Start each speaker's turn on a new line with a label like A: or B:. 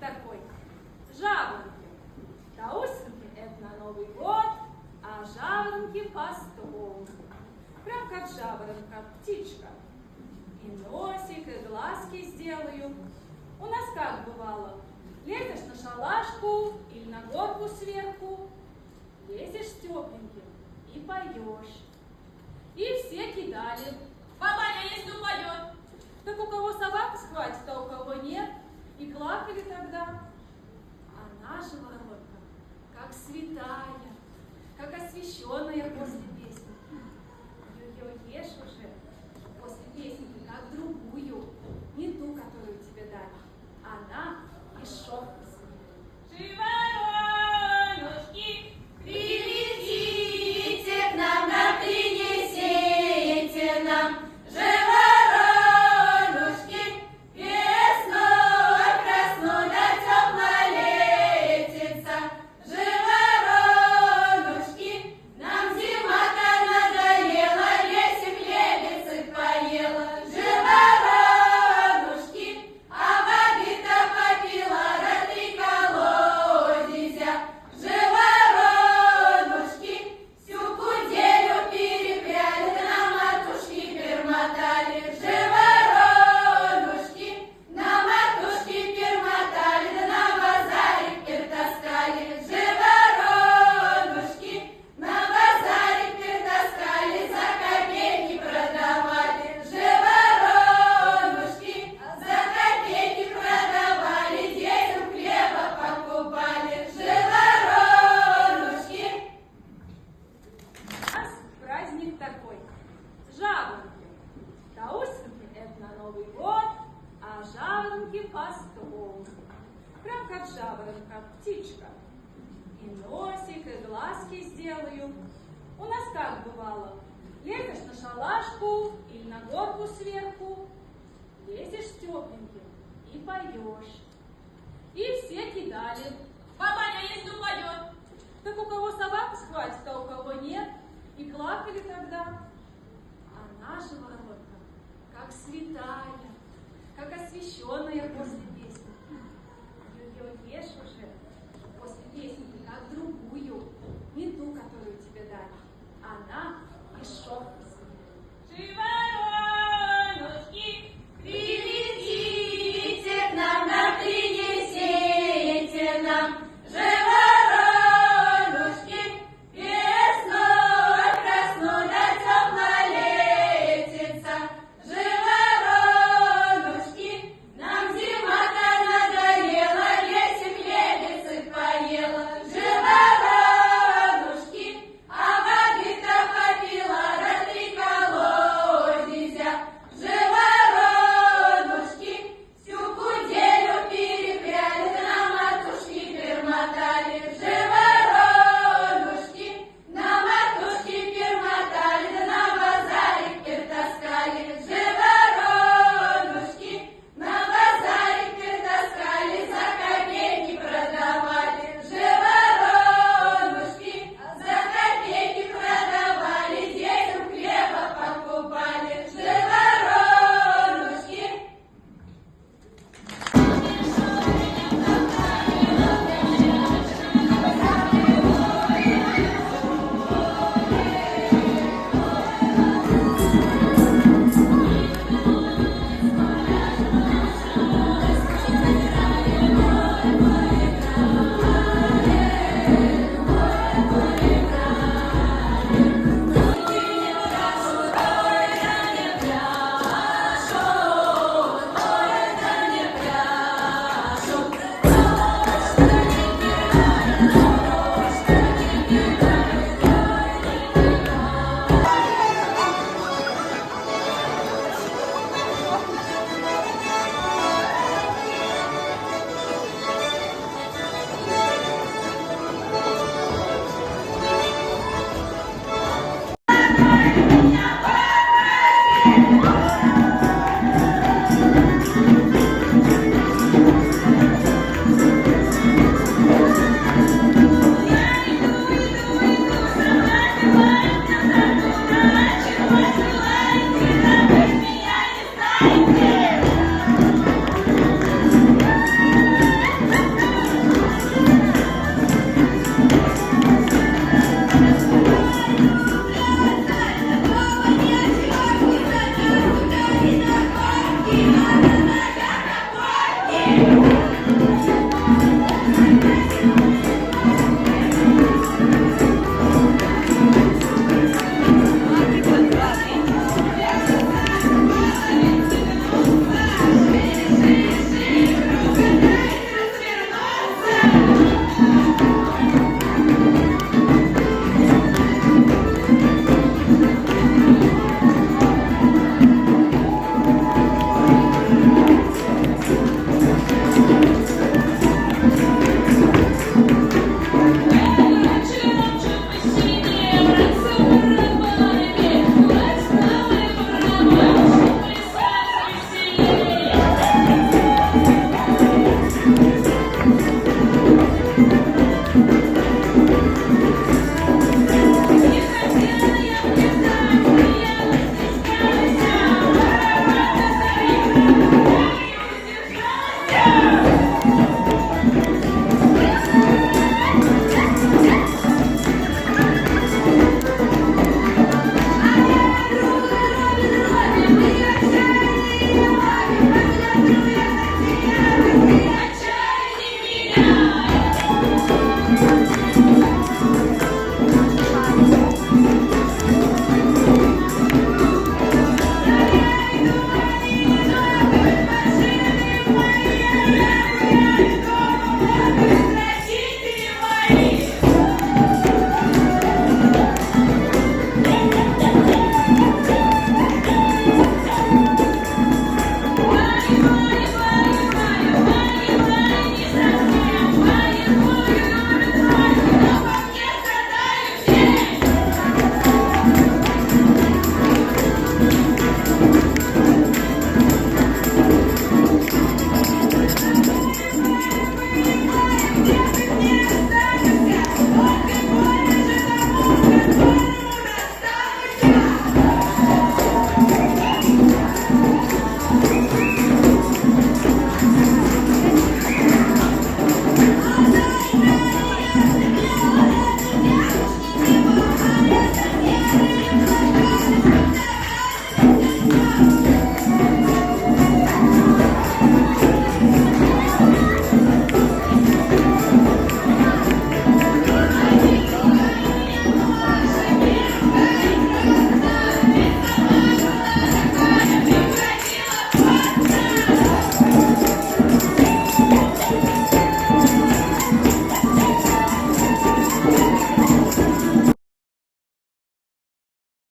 A: такой. Жаворонки. Таусеньки — это на Новый год, а жаворонки постом. Прям как жаворонка, птичка. И носик, и глазки сделаю. У нас как бывало? Лезешь на шалашку или на горку сверху, лезешь тепленьким и поешь. И все кидали.
B: Бабаня, если упадет.
A: Так у кого собака схватит, а у кого нет. И плакали тогда. А наша воронка, как святая, как освященная после песни. Ее ешь уже после песенки, как другую, не ту, которую тебе дали. Она из шелка свита.
B: Живоронушки,
C: Приведите к нам, да принесите нам живоронушки, весной красной да теплая летица. Живоронушки, нам зима-то надоела, лесик лебедцы поела. Живоронушки, а воды-то попила, да 3 колодезя. Живоронушки, всю куделю перепряли, да на матушки перемотали. Живоронушки, на матушки перемотали, да на базарик перетаскали. Живоронушки, на базарик перетаскали, за копейки продавали. Живоронушки, за копейки продавали, детям хлеба покупали. Живоронушки.
A: У нас праздник такой. Жаворонки. Таусеньки — это на Новый год, а жаворонки постом. Прям как жаворонка, птичка. И носик, и глазки сделаю. У нас как бывало? Лезешь на шалашку или на горку сверху, лезешь тепленьким и поешь. И все кидали.
B: бабаня, если упадет.
A: Так у кого собака схватит, а у кого нет. И плакали тогда. А наша воронка, как святая, как освященная после